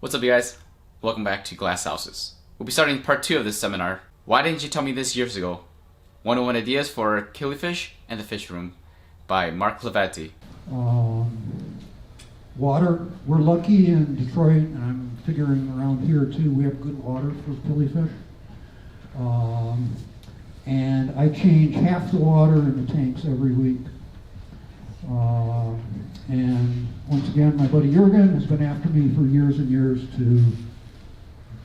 What's up, you guys? Welcome back to Glass Houses. We'll be starting part 2 of this seminar. Why didn't you tell me this years ago? 101 Ideas for Killifish and the Fish Room by Mark Hlavaty. Water. We're lucky in Detroit, and I'm figuring around here too, we have good water for killifish. And I change half the water in the tanks every week. And once again, my buddy Jurgen has been after me for years and years to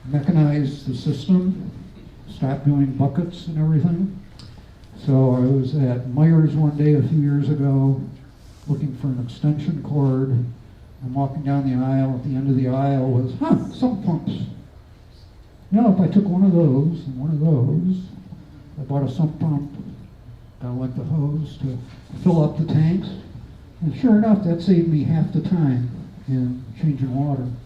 mechanize the system, stop doing buckets and everything. So I was at Myers one day a few years ago looking for an extension cord. I'm walking down the aisle. At the end of the aisle was, sump pumps. You know, if I took one of those and one of those, I bought a sump pump, got a length of hose to fill up the tanks. And sure enough, that saved me half the time in changing water. And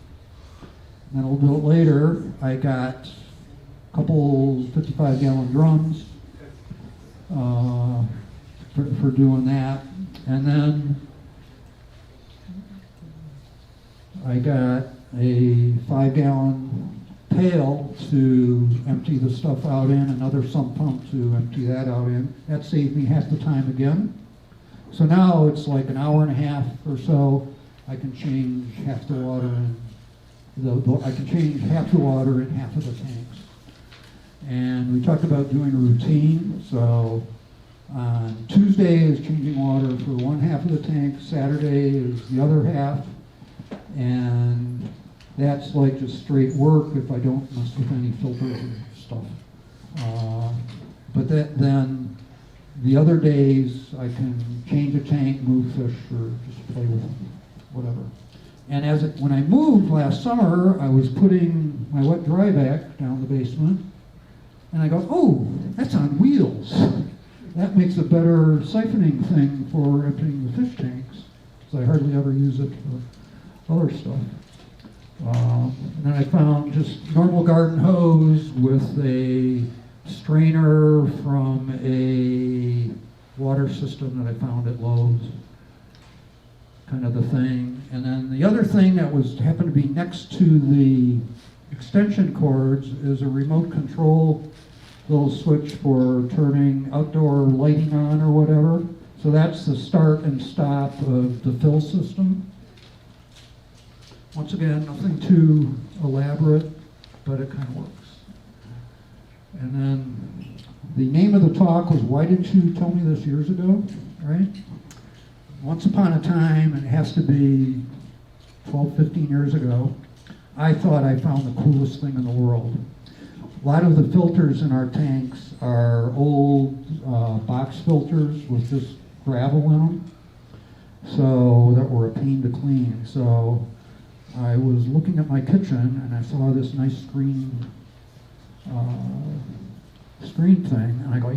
then a little bit later, I got a couple 55-gallon drums for doing that. And then I got a 5-gallon pail to empty the stuff out in, another sump pump to empty that out in. That saved me half the time again. So now it's like an hour and a half or so. I can change half the water in. I can change half the water in half of the tanks. And we talked about doing a routine. So on Tuesday is changing water for one half of the tank. Saturday is the other half. And that's like just straight work if I don't mess with any filters or stuff. But then the other days I can change a tank, move fish, or just play with them, whatever. And when I moved last summer, I was putting my wet dry vac down the basement, and I go, oh, that's on wheels. That makes a better siphoning thing for emptying the fish tanks, because I hardly ever use it for other stuff. And then I found just normal garden hose with a strainer from a water system that I found at Lowe's, kind of the thing. And then the other thing that happened to be next to the extension cords is a remote control little switch for turning outdoor lighting on or whatever. So that's the start and stop of the fill system. Once again, nothing too elaborate, but it kind of works. And then the name of the talk was, why didn't you tell me this years ago, right? Once upon a time, and it has to be 12, 15 years ago, I thought I found the coolest thing in the world. A lot of the filters in our tanks are old box filters with just gravel in them, so that were a pain to clean. So I was looking at my kitchen and I saw this nice screen thing, and I go,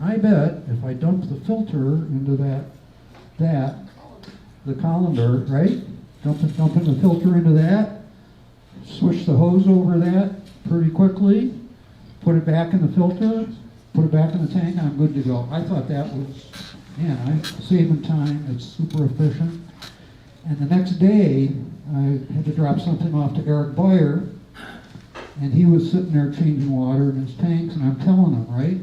I bet if I dump the filter into the colander, right? Dumping the filter into that, swish the hose over that pretty quickly, put it back in the filter, put it back in the tank, and I'm good to go. I thought that was, I'm saving time, it's super efficient. And the next day, I had to drop something off to Eric Beyer, and he was sitting there changing water in his tanks, and I'm telling him, right?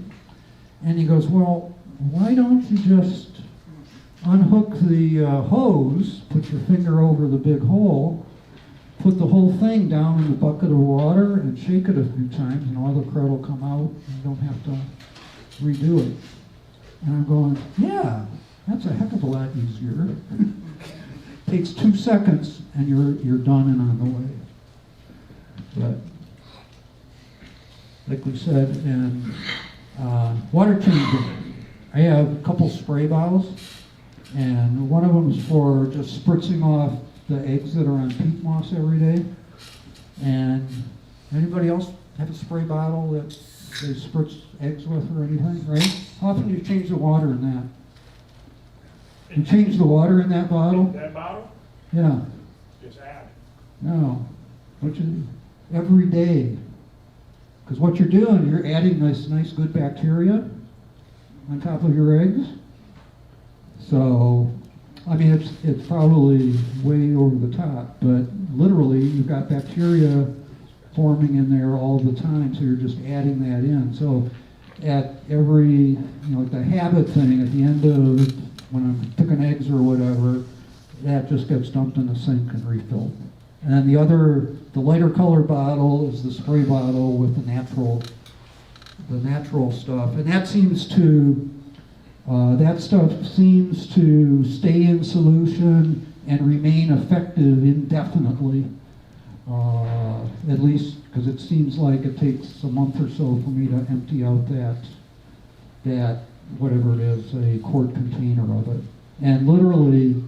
And he goes, well, why don't you just unhook the hose, put your finger over the big hole, put the whole thing down in the bucket of water, and shake it a few times, and all the crud will come out, and you don't have to redo it. And I'm going, yeah, that's a heck of a lot easier. Takes 2 seconds, and you're done and on the way. But like we said, in water changing, I have a couple spray bottles, and one of them is for just spritzing off the eggs that are on peat moss every day. And anybody else have a spray bottle that they spritz eggs with or anything, right? How often do you change the water in that? You change the water in that bottle? That bottle? Yeah. Just add. No. Every day. Because what you're doing, you're adding nice good bacteria on top of your eggs. So, I mean, it's probably way over the top, but literally you you've got bacteria forming in there all the time, so you're just adding that in. So at every, like the habit thing, at the end of when I'm picking eggs or whatever, that just gets dumped in the sink and refilled. And then the lighter colored bottle is the spray bottle with the natural stuff. And that seems to, that stuff seems to stay in solution and remain effective indefinitely. At least because it seems like it takes a month or so for me to empty out that whatever it is, a quart container of it. And literally,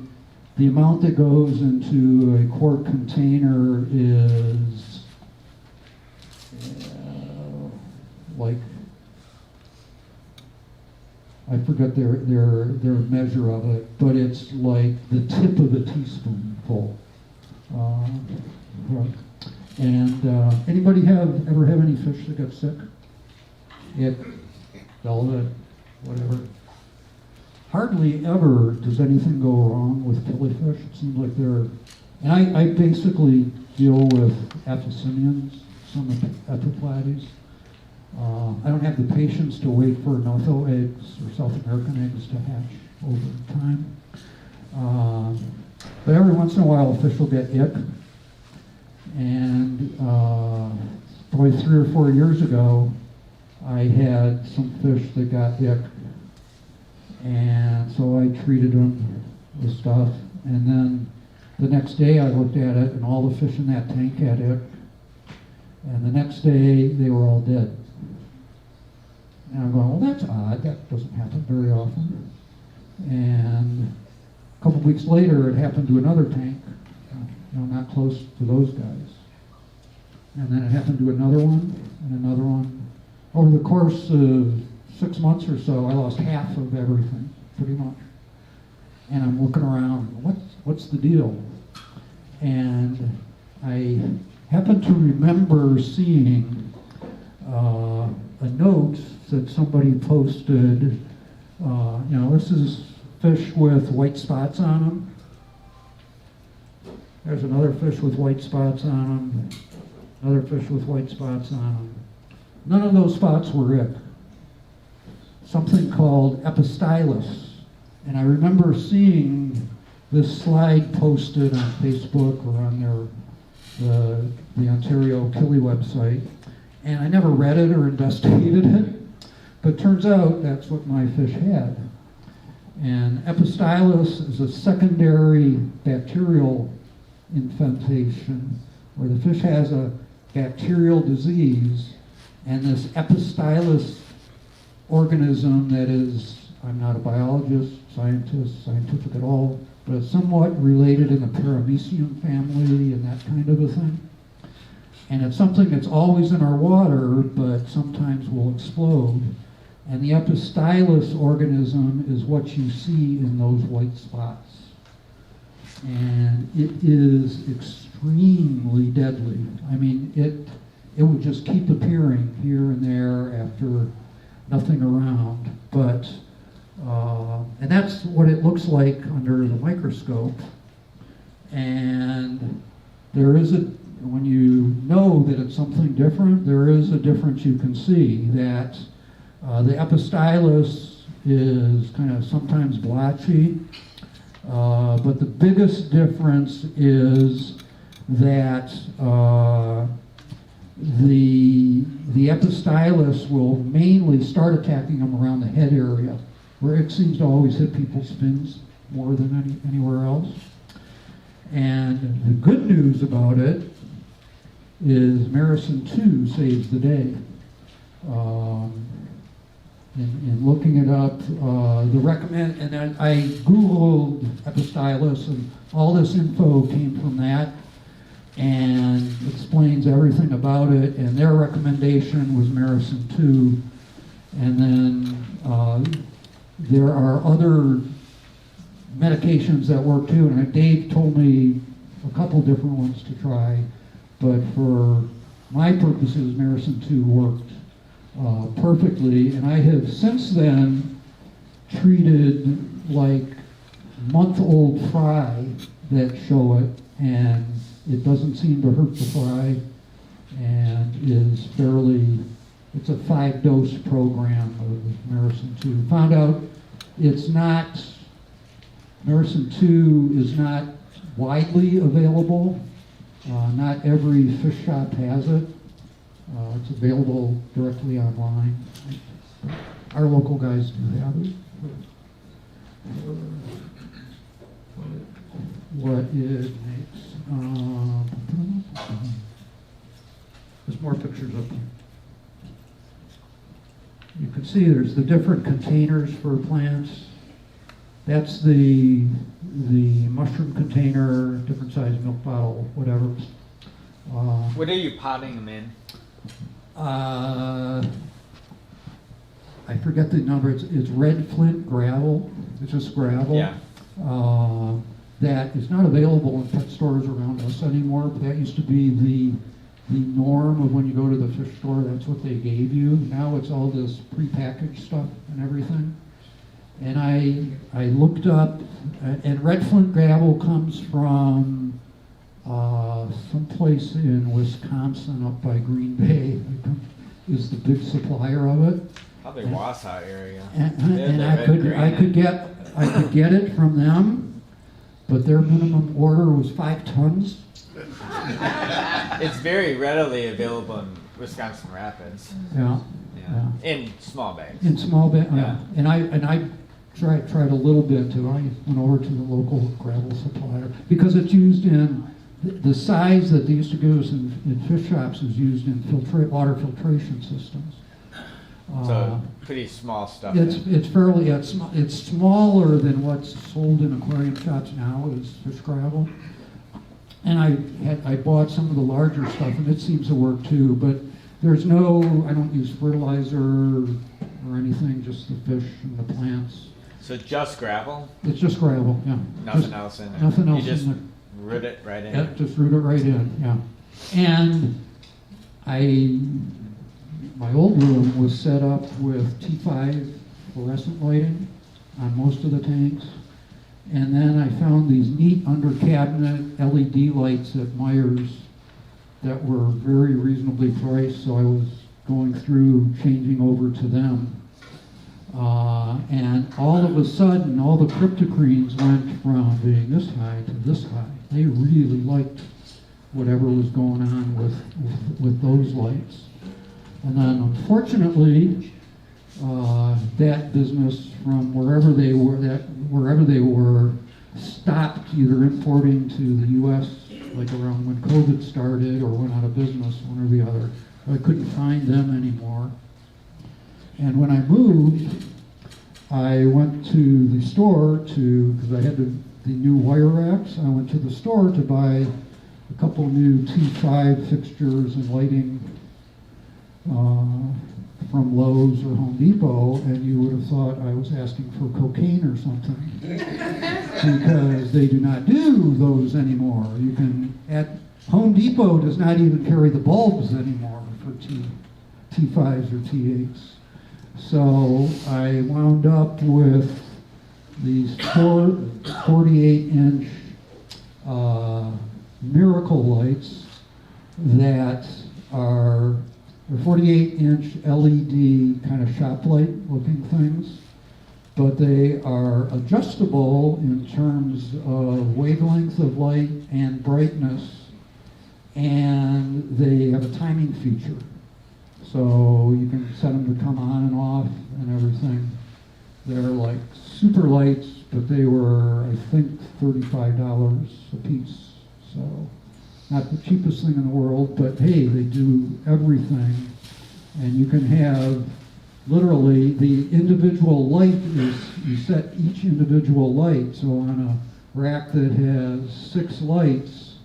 the amount that goes into a quart container is like, I forget their measure of it, but it's like the tip of a teaspoonful. And anybody ever have any fish that got sick? Ick, velvet, whatever. Hardly ever does anything go wrong with killifish. It seems like and I basically deal with aphysinians, some epiplades. I don't have the patience to wait for Notho eggs or South American eggs to hatch over time. But every once in a while, a fish will get ick. And probably 3 or 4 years ago, I had some fish that got ick. And so I treated them with stuff. And then the next day I looked at it, and all the fish in that tank had ick. And the next day, they were all dead. And I'm going, well, that's odd. That doesn't happen very often. And a couple weeks later, it happened to another tank, not close to those guys. And then it happened to another one, and another one. Over the course of 6 months or so, I lost half of everything, pretty much. And I'm looking around, what's the deal? And I happen to remember seeing a note that somebody posted, this is fish with white spots on them. There's another fish with white spots on them, another fish with white spots on them. None of those spots were ick. Something called epistylus. And I remember seeing this slide posted on Facebook or on the Ontario Killy website. And I never read it or investigated it. But it turns out that's what my fish had. And epistylus is a secondary bacterial infestation where the fish has a bacterial disease, and this epistylus organism that is, I'm not a biologist, scientific at all, but it's somewhat related in the paramecium family and that kind of a thing. And it's something that's always in our water, but sometimes will explode. And the epistylus organism is what you see in those white spots. And it is extremely deadly. I mean, it would just keep appearing here and there after nothing around. But, and that's what it looks like under the microscope. And there is when you know that it's something different, there is a difference you can see. That the epistylus is kind of sometimes blotchy, but the biggest difference is that the epistylus will mainly start attacking them around the head area, where it seems to always hit people's fins more than anywhere else. And the good news about it is Marison 2 saves the day. In looking it up, and then I Googled epistylus, and all this info came from that, and explains everything about it, and their recommendation was Marison 2, and then there are other medications that work too, and Dave told me a couple different ones to try, but for my purposes, Marison 2 worked perfectly, and I have since then treated like month-old fry that show it, and It doesn't seem to hurt the fry, and is fairly, it's a 5-dose program of Maricin 2. Found out it's not, Maricin 2 is not widely available. Not every fish shop has it. It's available directly online. Our local guys do have it. What it makes. There's more pictures up here. You can see there's the different containers for plants. That's the mushroom container, different size milk bottle, whatever. What are you potting them in? I forget the number. It's red flint gravel. It's just gravel. Yeah. That is not available in pet stores around us anymore, but that used to be the norm of when you go to the fish store. That's what they gave you. Now it's all this prepackaged stuff and everything. And I looked up, and red flint gravel comes from someplace in Wisconsin up by Green Bay. Is the big supplier of it. Probably Wausau area. And I could get it from them, but their minimum order was 5 tons. It's very readily available in Wisconsin Rapids. Yeah. In small bags. In small bags. Yeah. And I tried a little bit too. I went over to the local gravel supplier because it's used in the size that they used to give us in fish shops is used in water filtration systems. So pretty small stuff. It's fairly it's smaller than what's sold in aquarium shops now is fish gravel. And I bought some of the larger stuff, and it seems to work too. But there's I don't use fertilizer or anything, just the fish and the plants. So just gravel? It's just gravel, yeah. Nothing else in there? Nothing else You just in there. root it right in? Yeah, just root it right in, yeah. And my old room was set up with T5 fluorescent lighting on most of the tanks. And then I found these neat under cabinet LED lights at Myers that were very reasonably priced, so I was going through changing over to them. And all of a sudden, all the cryptocrines went from being this high to this high. They really liked whatever was going on with those lights. And then, unfortunately, that business from wherever they were stopped either importing to the U.S. like around when COVID started or went out of business, one or the other. I couldn't find them anymore. And when I moved, I went to the store because I had the new wire racks. I went to the store to buy a couple new T5 fixtures and lighting from Lowe's or Home Depot, and you would have thought I was asking for cocaine or something because they do not do those anymore. At Home Depot does not even carry the bulbs anymore for T5s or T8s. So I wound up with these 48-inch Miracle lights that are 48-inch LED kind of shop light looking things, but they are adjustable in terms of wavelength of light and brightness, and they have a timing feature. So you can set them to come on and off and everything. They're like super lights, but they were, I think, $35 a piece. So not the cheapest thing in the world, but hey, they do everything. And you can have literally the individual light you set each individual light. So on a rack that has 6 lights,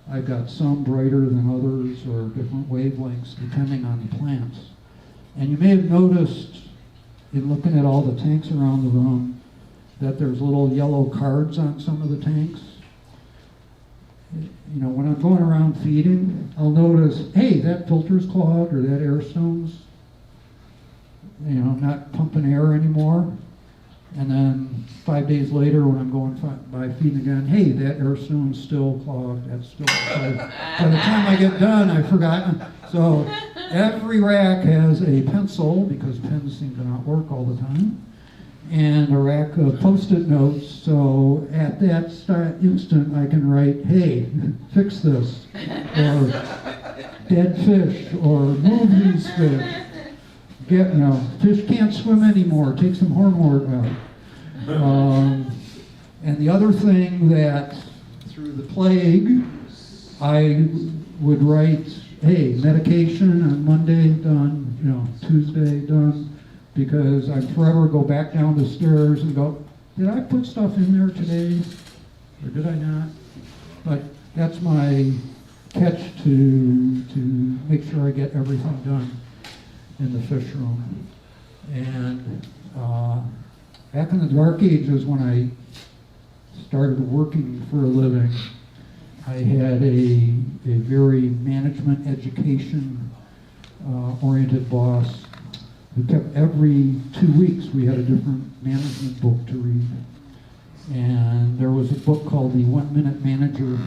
I've got some brighter than others or different wavelengths depending on the plants. And you may have noticed in looking at all the tanks around the room that there's little yellow cards on some of the tanks. You know, when I'm going around feeding, I'll notice, hey, that filter's clogged or that air stone's, you know, not pumping air anymore. And then 5 days later, when I'm going by feeding again, hey, that air stone's still clogged. That's still. By the time I get done, I've forgotten. So every rack has a pencil because pens seem to not work all the time, and a rack of Post-it notes. So at that instant, I can write, hey, fix this, or dead fish, or move these fish. Fish can't swim anymore. Take some hornwort out. And the other thing that, through the plague, I would write, hey, medication on Monday, done, Tuesday, done, because I'd forever go back down the stairs and go, did I put stuff in there today, or did I not? But that's my catch to make sure I get everything done in the fish room. And back in the dark ages when I started working for a living, I had a very management education oriented boss who kept every 2 weeks we had a different management book to read. And there was a book called The 1 Minute Manager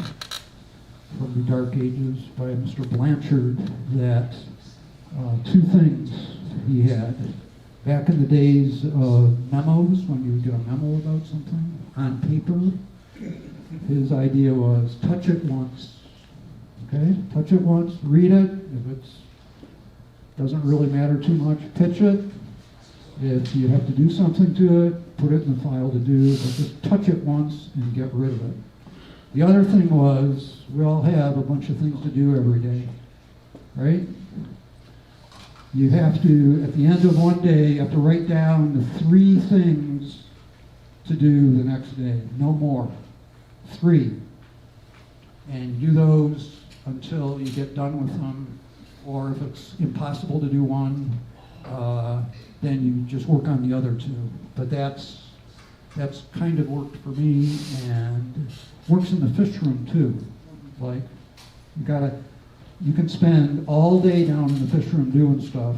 from the Dark Ages by Mr. Blanchard that two things he had. Back in the days of memos, when you would get a memo about something on paper, his idea was touch it once. Okay? Touch it once, read it. If it doesn't really matter too much, pitch it. If you have to do something to it, put it in the file to do, but just touch it once and get rid of it. The other thing was, we all have a bunch of things to do every day, right? You have to, at the end of one day, you have to write down the 3 things to do the next day, no more. 3. And do those until you get done with them, or if it's impossible to do one, then you just work on the other 2. But that's kind of worked for me, and works in the fish room too. Like, you can spend all day down in the fish room doing stuff,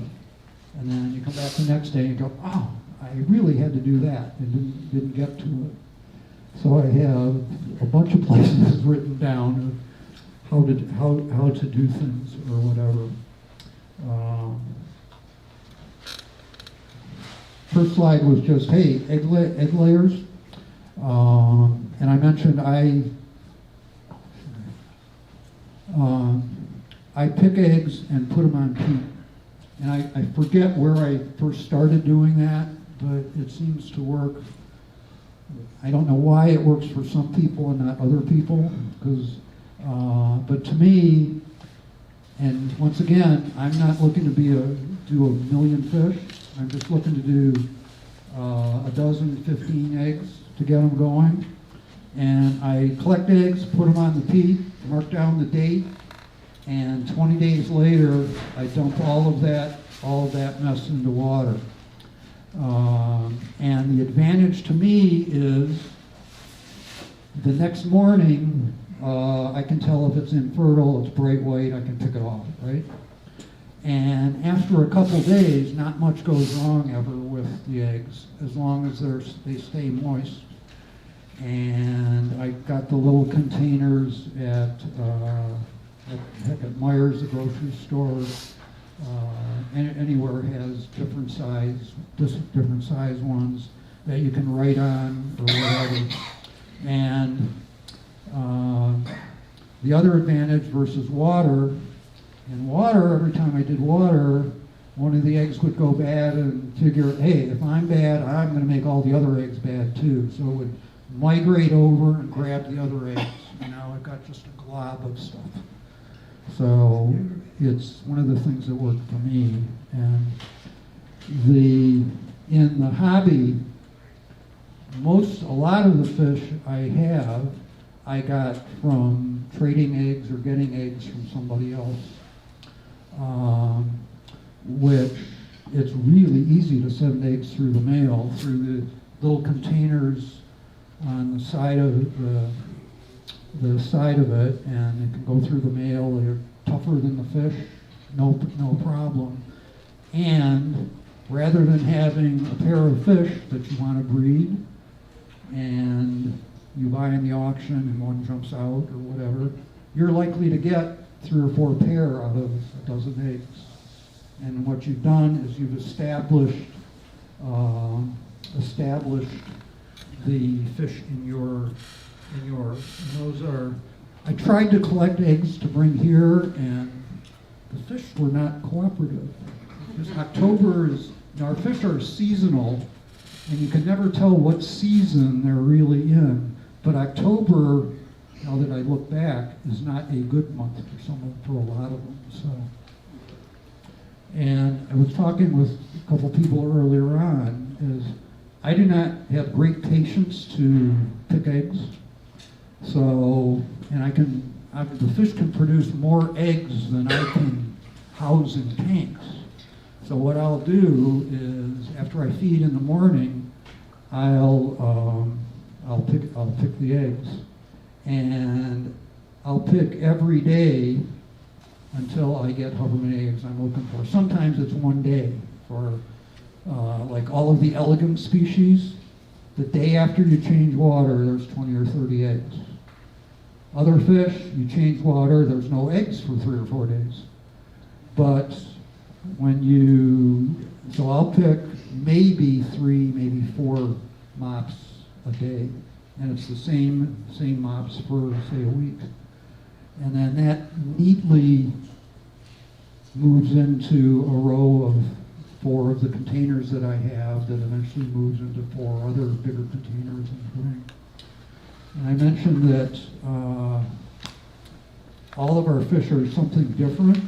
and then you come back the next day and go, oh, I really had to do that, and didn't get to it. So I have a bunch of places written down of how to do things or whatever. First slide was just, hey, egg layers. And I mentioned I pick eggs and put them on peat. And I forget where I first started doing that, but it seems to work. I don't know why it works for some people and not other people, but to me, and once again, I'm not looking to do a million fish. I'm just looking to do a dozen, 15 eggs to get them going. And I collect eggs, put them on the peat, mark down the date, and 20 days later, I dump all of that mess into water. And the advantage to me is the next morning, I can tell if it's infertile, it's bright white, I can pick it off, right? And after a couple days, not much goes wrong ever with the eggs, as long as they stay moist. And I got the little containers at Myers, the grocery store. Anywhere has different size ones that you can write on or whatever. And the other advantage versus water, in water, every time I did water, one of the eggs would go bad and figure, hey, if I'm bad, I'm going to make all the other eggs bad too. So it would migrate over and grab the other eggs. And now I've got just a glob of stuff. So it's one of the things that worked for me. And in the hobby, a lot of the fish I have, I got from trading eggs or getting eggs from somebody else, which it's really easy to send eggs through the mail, through the little containers on the side of it, and it can go through the mail. They're tougher than the fish, no problem. And rather than having a pair of fish that you want to breed and you buy in the auction and one jumps out or whatever, you're likely to get 3 or 4 pair out of a dozen eggs. And what you've done is you've established the fish in yours. And those are, I tried to collect eggs to bring here, and the fish were not cooperative. Because October is, our fish are seasonal, and you can never tell what season they're really in. But October, now that I look back, is not a good month for a lot of them. So, and I was talking with a couple people earlier on, is I do not have great patience to pick eggs. So, and the fish can produce more eggs than I can house in tanks. So what I'll do is, after I feed in the morning, I'll pick the eggs, and I'll pick every day until I get however many eggs I'm looking for. Sometimes it's one day for like all of the elegant species. The day after you change water, there's 20 or 30 eggs. Other fish, you change water, there's no eggs for 3 or 4 days. But so I'll pick maybe 3, maybe 4 mops a day. And it's the same mops for, say, a week. And then that neatly moves into a row of 4 of the containers that I have that eventually moves into 4 other bigger containers in the ring. And I mentioned that all of our fish are something different.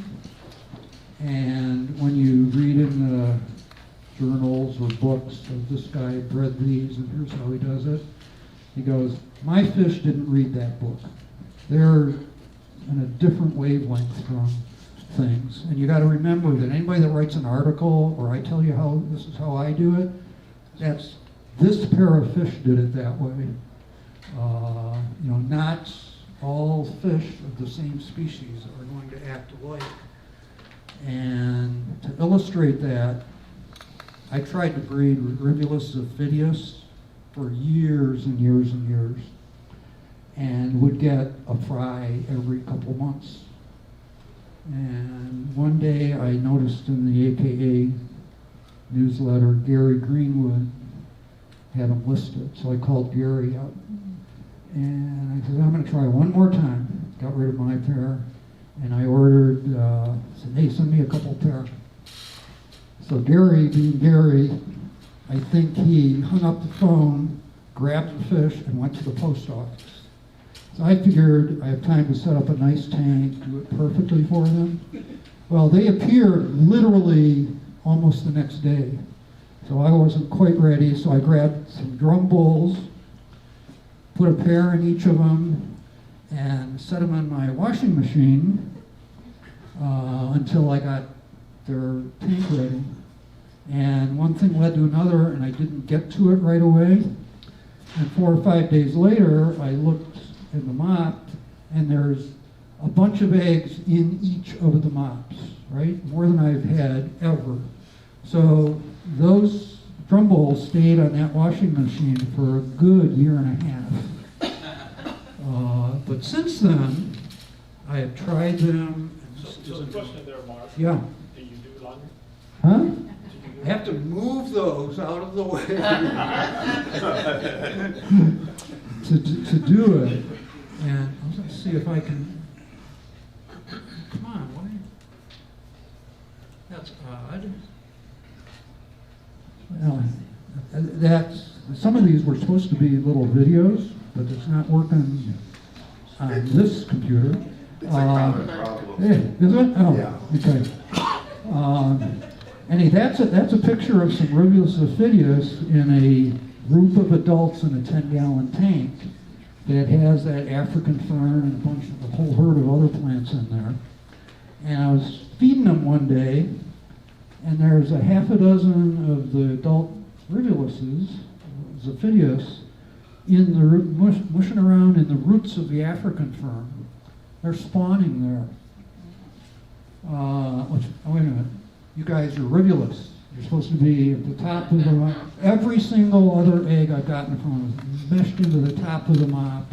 And when you read in the journals or books of this guy bred these and here's how he does it, he goes, my fish didn't read that book. They're in a different wavelength from things. And you got to remember that anybody that writes an article or I tell you how this is how I do it, that's this pair of fish did it that way. Not all fish of the same species are going to act alike. And to illustrate that, I tried to breed Rivulus ophidius for years and years and years, and would get a fry every couple months. And one day I noticed in the AKA newsletter, Gary Greenwood had them listed. So I called Gary up, and I said, I'm going to try one more time. Got rid of my pair, and I ordered, said, hey, send me a couple pair. So Gary, being Gary, I think he hung up the phone, grabbed the fish, and went to the post office. So I figured I have time to set up a nice tank, do it perfectly for them. Well, they appeared literally almost the next day. So I wasn't quite ready, so I grabbed some drum bowls, put a pair in each of them, and set them in my washing machine until I got their tank ready. And one thing led to another, and I didn't get to it right away. And 4 or 5 days later, I looked in the mop, and there's a bunch of eggs in each of the mops, right? More than I've had ever. So those drum bowls stayed on that washing machine for a good year and a half. But since then, I have tried them. So the question there, Mark. Yeah. Do you do laundry? Huh? I have to move those out of the way to do it. And I'm going to see if I can. Come on, why? That's odd. Well, some of these were supposed to be little videos, but it's not working on this computer. It's a common problem. Is it? Oh, Yeah. okay. Anyway, that's a picture of some Rivulus ophidius in a group of adults in a 10-gallon tank that has that African fern and a whole herd of other plants in there. And I was feeding them one day, and there's a half a dozen of the adult Rivuluses, ophidius, in the mushing around in the roots of the African fern. They're spawning there. Wait a minute. You guys are Rivulus. You're supposed to be at the top of the mop. Every single other egg I've gotten from is meshed into the top of the mop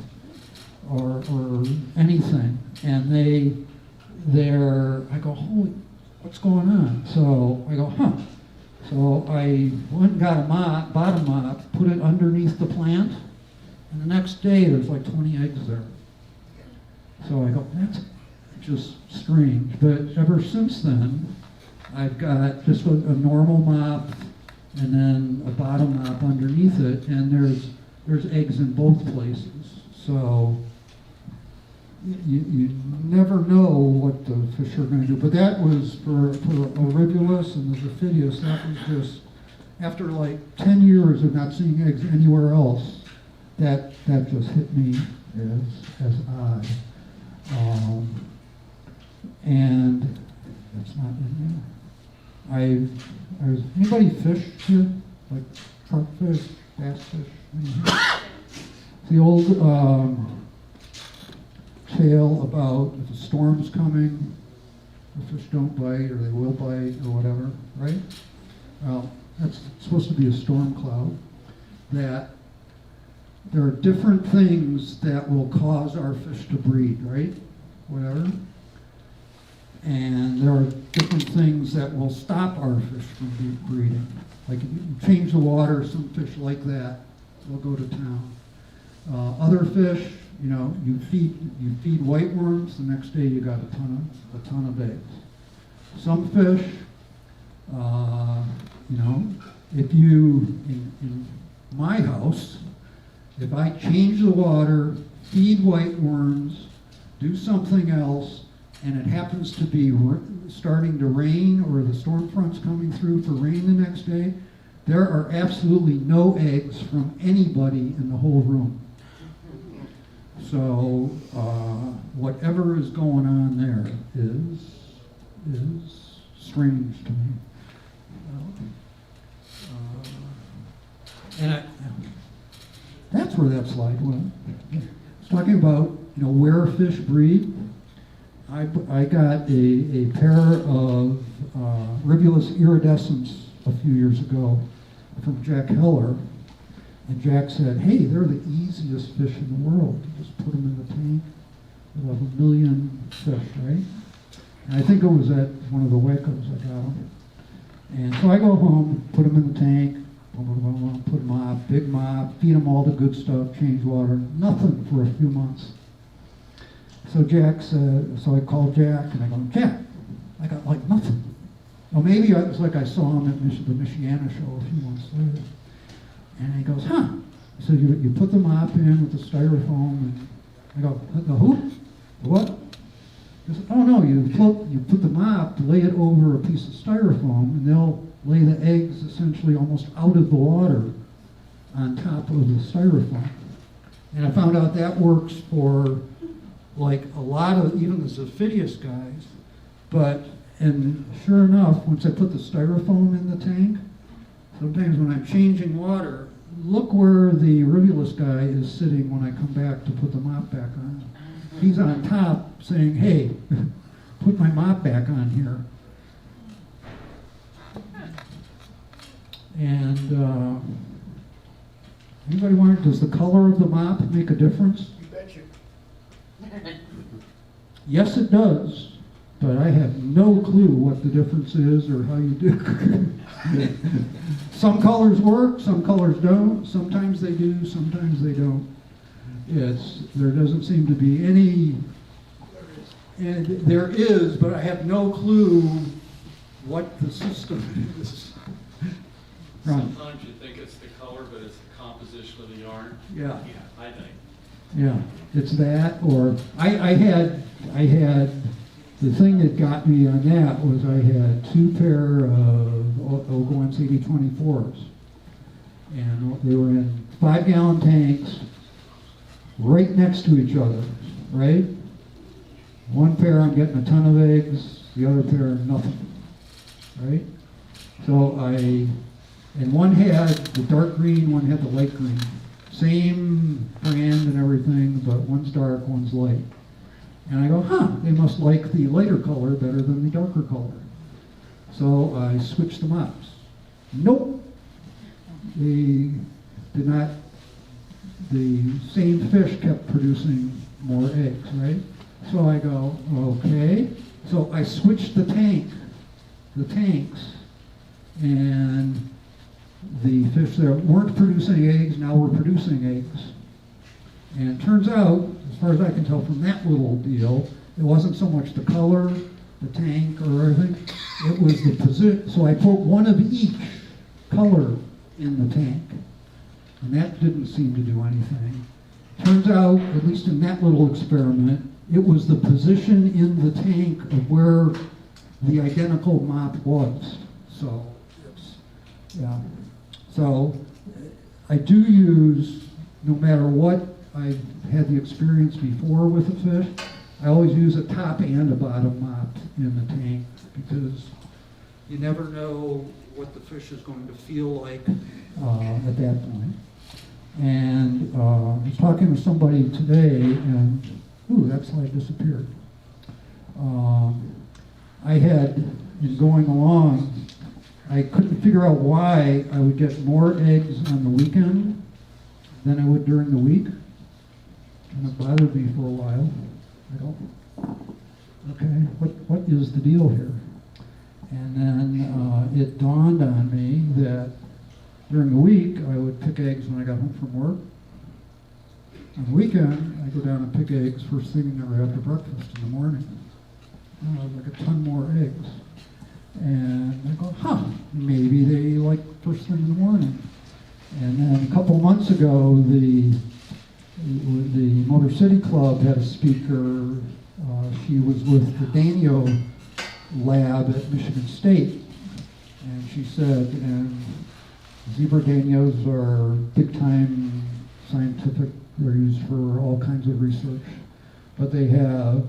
or anything. And I go, holy, what's going on? So I go, huh. So I went and got a mop, bottom mop, put it underneath the plant, and the next day there's like 20 eggs there. So I go, that's just strange. But ever since then, I've got just a normal mop and then a bottom mop underneath it, and there's eggs in both places. So you never know what the fish are going to do. But that was for Oribulus and the Zophidius, that was just, after like 10 years of not seeing eggs anywhere else, that just hit me as odd. And that's not in there. Anybody fish here? Like carp fish, bass fish? The old tale about if a storm's coming, the fish don't bite or they will bite or whatever, right? Well, that's supposed to be a storm cloud. That there are different things that will cause our fish to breed, right? Whatever. And there are different things that will stop our fish from breeding. Like if you change the water, some fish like that will go to town. Other fish, you feed whiteworms, the next day you got a ton of eggs. Some fish, if you, in my house, if I change the water, feed whiteworms, do something else, and it happens to be starting to rain or the storm front's coming through for rain the next day, there are absolutely no eggs from anybody in the whole room. So whatever is going on there is strange to me. That's where that slide went. It's talking about where fish breed. I got a pair of Rivulus iridescents a few years ago from Jack Heller. And Jack said, hey, they're the easiest fish in the world. You just put them in the tank. You'll have 1 million fish, right? And I think it was at one of the WAKOs I got them. And so I go home, put them in the tank, put them up, big mop, feed them all the good stuff, change water, nothing for a few months. So Jack said, so I called Jack and I go, Jack, I got like nothing. Well, maybe it was like I saw him at the Michiana show a few months later. And he goes, huh. So you put the mop in with the styrofoam, and I go, the who? The what? He goes, oh no, you put the mop, lay it over a piece of styrofoam, and they'll lay the eggs essentially almost out of the water on top of the styrofoam. And I found out that works for like a lot of even the Zophidius guys, and sure enough, once I put the styrofoam in the tank, sometimes when I'm changing water, look where the Rivulus guy is sitting when I come back to put the mop back on. He's on top saying, hey, put my mop back on here. And anybody wonder, does the color of the mop make a difference? You bet you. Yes, it does. But I have no clue what the difference is or how you do. Some colors work, some colors don't. Sometimes they do, sometimes they don't. There doesn't seem to be any, and there is, but I have no clue what the system is. Ron. Sometimes you think it's the color, but it's the composition of the yarn. Yeah. I think. Yeah, it's that, or I had the thing that got me on that was I had 2 pair of Ogoense 8024s, and they were in 5-gallon tanks right next to each other, right? One pair I'm getting a ton of eggs, the other pair nothing, right? So and one had the dark green, one had the light green. Same brand and everything, but one's dark, one's light. And I go, huh, they must like the lighter color better than the darker color. So I switched the mops. Nope. They did not, the same fish kept producing more eggs, right? So I go, okay. So I switched the tanks, and the fish that weren't producing eggs now were producing eggs. And it turns out, as far as I can tell from that little deal, it wasn't so much the color, the tank, or everything. It was the position. So I put one of each color in the tank, and that didn't seem to do anything. Turns out, at least in that little experiment, it was the position in the tank of where the identical mop was. So, it's, yeah. So, I do use, no matter what I've had the experience before with a fish, I always use a top and a bottom mop in the tank because you never know what the fish is going to feel like at that point. And I was talking to somebody today, and ooh, that slide disappeared. I had, in going along, I couldn't figure out why I would get more eggs on the weekend than I would during the week. And it bothered me for a while. I go, okay, what is the deal here? And then it dawned on me that during the week I would pick eggs when I got home from work. On the weekend, I go down and pick eggs first thing or after breakfast in the morning. Like a ton more eggs. And I go, maybe they like first thing in the morning. And then a couple months ago, the Motor City Club had a speaker. She was with the Danio lab at Michigan State. And she said, and zebra Danios are big time scientific, they're used for all kinds of research. But they have